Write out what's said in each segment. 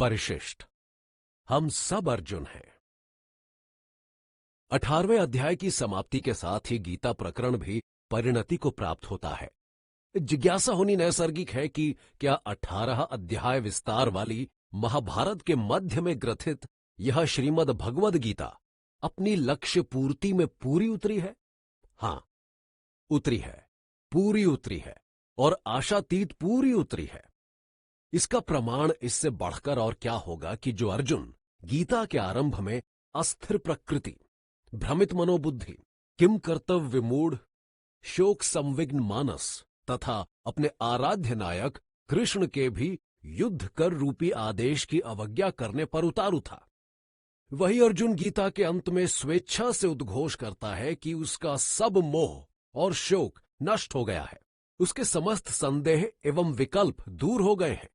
परिशिष्ट। हम सब अर्जुन हैं। 18वें अध्याय की समाप्ति के साथ ही गीता प्रकरण भी परिणति को प्राप्त होता है। जिज्ञासा होनी नैसर्गिक है कि क्या 18 अध्याय विस्तार वाली महाभारत के मध्य में ग्रथित यह श्रीमद् भगवद गीता अपनी लक्ष्य पूर्ति में पूरी उतरी है? हां, उतरी है, पूरी उतरी है और आशातीत पूरी उतरी है। इसका प्रमाण इससे बढ़कर और क्या होगा कि जो अर्जुन गीता के आरंभ में अस्थिर प्रकृति, भ्रमित मनोबुद्धि, किम कर्तव्य विमूढ़, शोक संविघ्न मानस तथा अपने आराध्य नायक कृष्ण के भी युद्ध कर रूपी आदेश की अवज्ञा करने पर उतारू था, वही अर्जुन गीता के अंत में स्वेच्छा से उद्घोष करता है कि उसका सब मोह और शोक नष्ट हो गया है, उसके समस्त संदेह एवं विकल्प दूर हो गए हैं,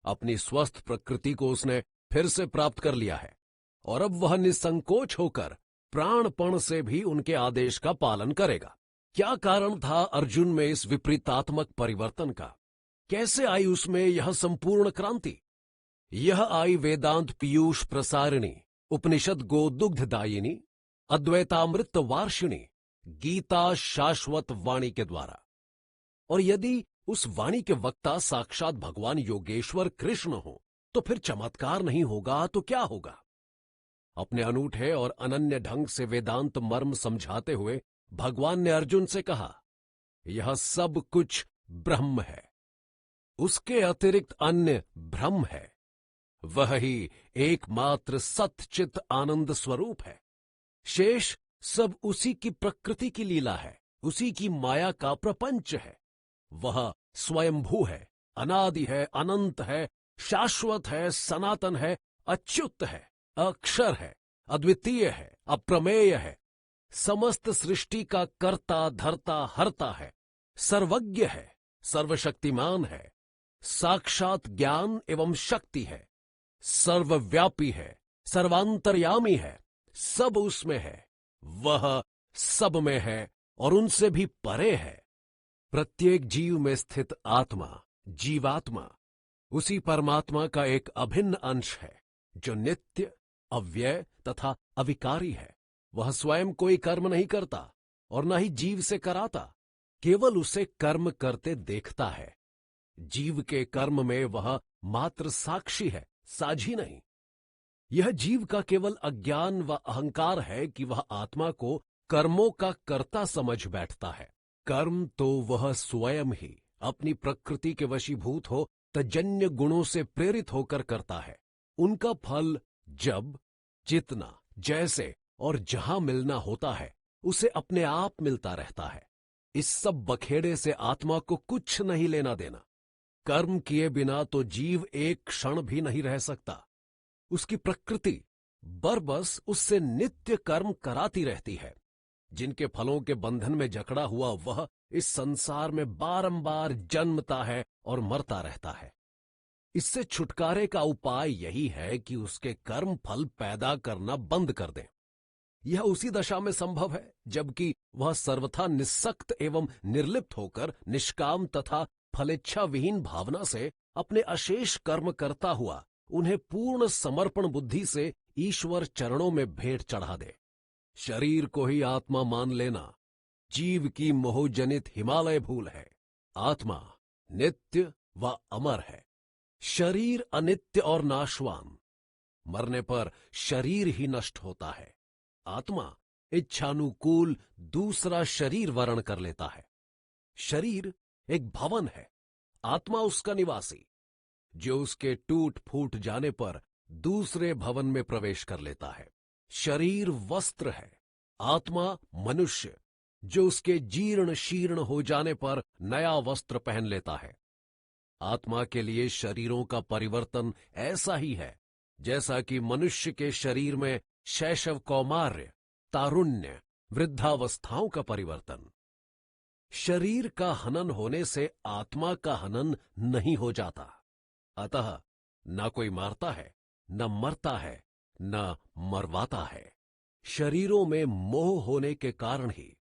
अपनी स्वस्थ प्रकृति को उसने फिर से प्राप्त कर लिया है और अब वह निसंकोच होकर प्राणपण से भी उनके आदेश का पालन करेगा। क्या कारण था अर्जुन में इस विपरीतात्मक परिवर्तन का? कैसे आई उसमें यह संपूर्ण क्रांति? यह आई वेदांत पीयूष प्रसारिणी, उपनिषद गोदुग्धदायिनी, अद्वैतामृत वार्षिणी, गीता शाश्वत वाणी के द्वारा। और यदि उस वाणी के वक्ता साक्षात भगवान योगेश्वर कृष्ण हो तो फिर चमत्कार नहीं होगा तो क्या होगा? अपने अनूठे और अनन्य ढंग से वेदांत मर्म समझाते हुए भगवान ने अर्जुन से कहा, यह सब कुछ ब्रह्म है, उसके अतिरिक्त अन्य भ्रम है, वह ही एकमात्र सतचित आनंद स्वरूप है, शेष सब उसी की प्रकृति की लीला है, उसी की माया का प्रपंच है। वह स्वयंभू है, अनादि है, अनंत है, शाश्वत है, सनातन है, अच्युत है, अक्षर है, अद्वितीय है, अप्रमेय है, समस्त सृष्टि का कर्ता धर्ता हर्ता है, सर्वज्ञ है, सर्वशक्तिमान है, साक्षात ज्ञान एवं शक्ति है, सर्वव्यापी है, सर्वांतर्यामी है, सब उसमें है, वह सब में है और उनसे भी परे है। प्रत्येक जीव में स्थित आत्मा, जीवात्मा, उसी परमात्मा का एक अभिन्न अंश है जो नित्य, अव्यय तथा अविकारी है। वह स्वयं कोई कर्म नहीं करता और न ही जीव से कराता, केवल उसे कर्म करते देखता है। जीव के कर्म में वह मात्र साक्षी है, साझी नहीं। यह जीव का केवल अज्ञान व अहंकार है कि वह आत्मा को कर्मों का कर्ता समझ बैठता है। कर्म तो वह स्वयं ही अपनी प्रकृति के वशीभूत हो तजन्य गुणों से प्रेरित होकर करता है। उनका फल जब, जितना, जैसे और जहां मिलना होता है उसे अपने आप मिलता रहता है। इस सब बखेड़े से आत्मा को कुछ नहीं लेना देना। कर्म किए बिना तो जीव एक क्षण भी नहीं रह सकता। उसकी प्रकृति बरबस उससे नित्य कर्म कराती रहती है। जिनके फलों के बंधन में जकड़ा हुआ वह इस संसार में बारंबार जन्मता है और मरता रहता है। इससे छुटकारे का उपाय यही है कि उसके कर्म फल पैदा करना बंद कर दें। यह उसी दशा में संभव है जबकि वह सर्वथा निस्सक्त एवं निर्लिप्त होकर निष्काम तथा फलेच्छा विहीन भावना से अपने अशेष कर्म करता हुआ उन्हें पूर्ण समर्पण बुद्धि से ईश्वर चरणों में भेंट चढ़ा दे। शरीर को ही आत्मा मान लेना जीव की मोहजनित हिमालय भूल है। आत्मा नित्य व अमर है, शरीर अनित्य और नाशवान। मरने पर शरीर ही नष्ट होता है। आत्मा इच्छानुकूल दूसरा शरीर वर्ण कर लेता है। शरीर एक भवन है, आत्मा उसका निवासी, जो उसके टूट फूट जाने पर दूसरे भवन में प्रवेश कर लेता है। शरीर वस्त्र है, आत्मा मनुष्य, जो उसके जीर्ण शीर्ण हो जाने पर नया वस्त्र पहन लेता है। आत्मा के लिए शरीरों का परिवर्तन ऐसा ही है जैसा कि मनुष्य के शरीर में शैशव कौमार्य, तारुण्य, वृद्धावस्थाओं का परिवर्तन। शरीर का हनन होने से आत्मा का हनन नहीं हो जाता। अतः न कोई मारता है, न मरता है, न मरवाता है। शरीरों में मोह होने के कारण ही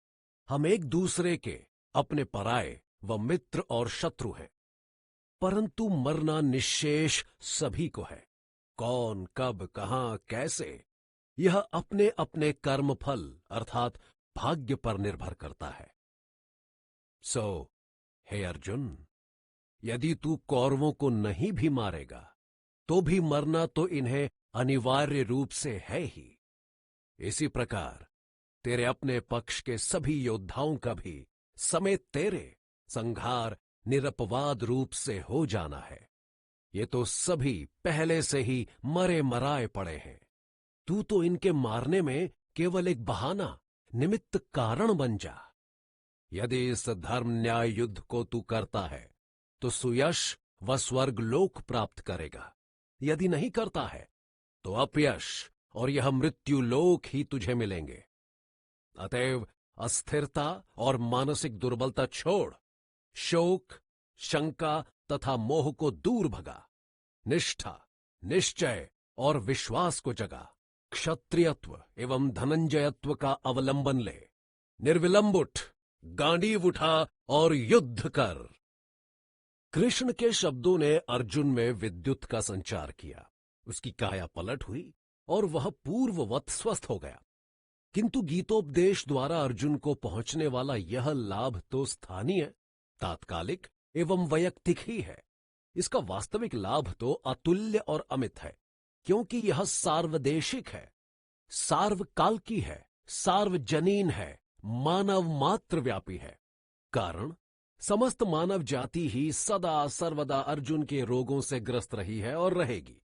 हम एक दूसरे के अपने पराये व मित्र और शत्रु हैं, परंतु मरना निश्शेष सभी को है। कौन, कब, कहां, कैसे, यह अपने अपने कर्मफल अर्थात भाग्य पर निर्भर करता है। सो हे अर्जुन, यदि तू कौरवों को नहीं भी मारेगा तो भी मरना तो इन्हें अनिवार्य रूप से है ही। इसी प्रकार तेरे अपने पक्ष के सभी योद्धाओं का भी समेत तेरे संहार निरपवाद रूप से हो जाना है। ये तो सभी पहले से ही मरे मराए पड़े हैं। तू तो इनके मारने में केवल एक बहाना, निमित्त कारण बन जा। यदि इस धर्म न्याय युद्ध को तू करता है तो सुयश व स्वर्ग लोक प्राप्त करेगा। यदि नहीं करता है तो अपयश और यह मृत्यु लोक ही तुझे मिलेंगे। अतएव अस्थिरता और मानसिक दुर्बलता छोड़, शोक, शंका तथा मोह को दूर भगा, निष्ठा, निश्चय और विश्वास को जगा, क्षत्रियत्व एवं धनंजयत्व का अवलंबन ले, निर्विलंब उठ, गांडीव उठा और युद्ध कर। कृष्ण के शब्दों ने अर्जुन में विद्युत का संचार किया। उसकी काया पलट हुई और वह पूर्ववत स्वस्थ हो गया। किंतु गीतोपदेश द्वारा अर्जुन को पहुंचने वाला यह लाभ तो स्थानीय, तात्कालिक एवं वैयक्तिक ही है। इसका वास्तविक लाभ तो अतुल्य और अमित है, क्योंकि यह सार्वदेशिक है, सार्वकालिकी है, सार्वजनीन है, मानव मात्र व्यापी है। कारण समस्त मानव जाति ही सदा सर्वदा अर्जुन के रोगों से ग्रस्त रही है और रहेगी।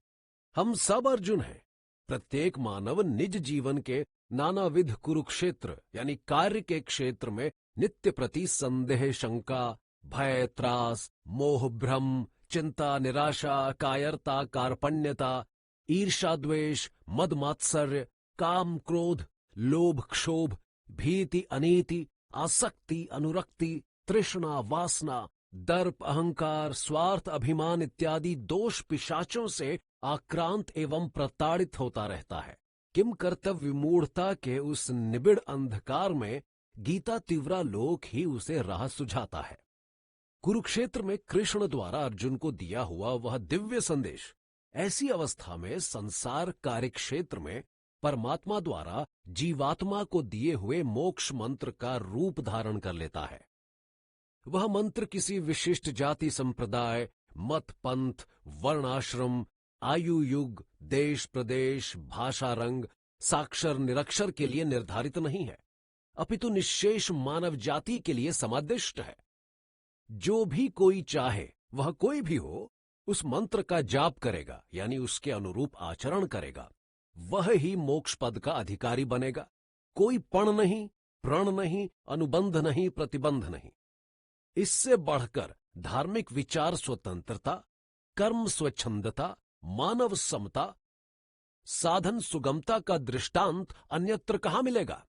हम सब अर्जुन हैं। प्रत्येक मानव निज जीवन के नानाविध कुरुक्षेत्र यानी कार्य के क्षेत्र में नित्य प्रति संदेह, शंका, भय, त्रास, मोह, भ्रम, चिंता, निराशा, कायरता, कार्पण्यता, ईर्षा, द्वेष, मद मात्सर्य, काम, क्रोध, लोभ, क्षोभ, भीति, अनीति, आसक्ति, अनुरक्ति, तृष्णा, वासना, दर्प, अहंकार, स्वार्थ, अभिमान इत्यादि दोष पिशाचों से आक्रांत एवं प्रताड़ित होता रहता है। किम कर्तव्य विमूढ़ता के उस निबिड़ अंधकार में गीता तिव्रा लोक ही उसे राह सुझाता है। कुरुक्षेत्र में कृष्ण द्वारा अर्जुन को दिया हुआ वह दिव्य संदेश ऐसी अवस्था में संसार कार्यक्षेत्र में परमात्मा द्वारा जीवात्मा को दिए हुए मोक्ष मंत्र का रूप धारण कर लेता है। वह मंत्र किसी विशिष्ट जाति, संप्रदाय, मत, पंथ, वर्णाश्रम, आयु, युग, देश, प्रदेश, भाषा, रंग, साक्षर, निरक्षर के लिए निर्धारित नहीं है, अपितु निश्शेष मानव जाति के लिए समादिष्ट है। जो भी कोई चाहे, वह कोई भी हो, उस मंत्र का जाप करेगा यानी उसके अनुरूप आचरण करेगा, वह ही मोक्ष पद का अधिकारी बनेगा। कोई पण नहीं, प्रण नहीं, अनुबंध नहीं, प्रतिबंध नहीं। इससे बढ़कर धार्मिक विचार स्वतंत्रता, कर्म स्वच्छंदता, मानव समता, साधन सुगमता का दृष्टांत अन्यत्र कहां मिलेगा?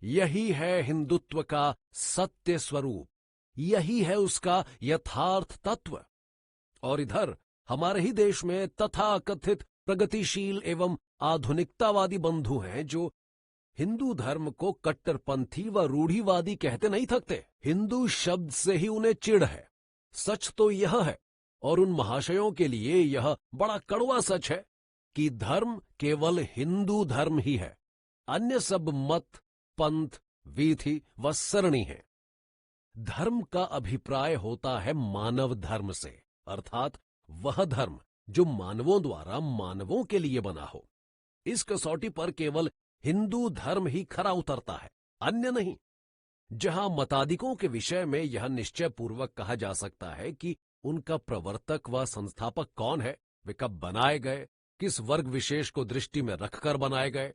यही है हिंदुत्व का सत्य स्वरूप, यही है उसका यथार्थ तत्व। और इधर हमारे ही देश में तथाकथित प्रगतिशील एवं आधुनिकतावादी बंधु हैं जो हिंदू धर्म को कट्टरपंथी व रूढ़िवादी कहते नहीं थकते। हिंदू शब्द से ही उन्हें चिढ़ है। सच तो यह है, और उन महाशयों के लिए यह बड़ा कड़वा सच है, कि धर्म केवल हिंदू धर्म ही है, अन्य सब मत, पंथ, वीथि व सरणी है। धर्म का अभिप्राय होता है मानव धर्म से, अर्थात वह धर्म जो मानवों द्वारा मानवों के लिए बना हो। इस कसौटी पर केवल हिंदू धर्म ही खरा उतरता है, अन्य नहीं। जहां मतादिकों के विषय में यह निश्चय पूर्वक कहा जा सकता है कि उनका प्रवर्तक व संस्थापक कौन है, वे कब बनाए गए, किस वर्ग विशेष को दृष्टि में रखकर बनाए गए,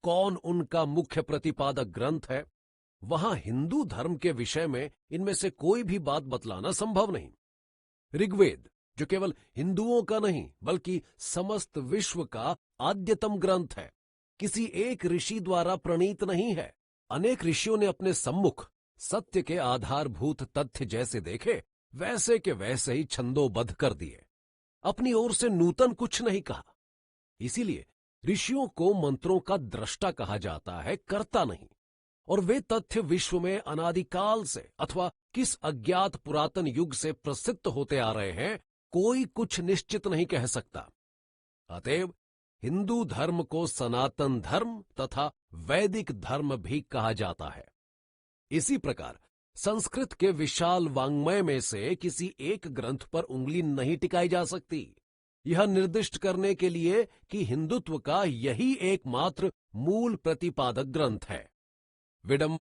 कौन उनका मुख्य प्रतिपादक ग्रंथ है, वहां हिंदू धर्म के विषय में इनमें से कोई भी बात बतलाना संभव नहीं। ऋग्वेद, जो केवल हिंदुओं का नहीं बल्कि समस्त विश्व का आद्यतम ग्रंथ है, किसी एक ऋषि द्वारा प्रणीत नहीं है। अनेक ऋषियों ने अपने सम्मुख सत्य के आधारभूत तथ्य जैसे देखे, वैसे के वैसे ही छंदोबद्ध कर दिए, अपनी ओर से नूतन कुछ नहीं कहा। इसीलिए ऋषियों को मंत्रों का दृष्टा कहा जाता है, कर्ता नहीं। और वे तथ्य विश्व में अनादिकाल से अथवा किस अज्ञात पुरातन युग से प्रसिद्ध होते आ रहे हैं, कोई कुछ निश्चित नहीं कह सकता। अतएव हिंदू धर्म को सनातन धर्म तथा वैदिक धर्म भी कहा जाता है। इसी प्रकार संस्कृत के विशाल वाङ्मय में से किसी एक ग्रंथ पर उंगली नहीं टिकाई जा सकती, यह निर्दिष्ट करने के लिए कि हिंदुत्व का यही एकमात्र मूल प्रतिपादक ग्रंथ है। विडंबना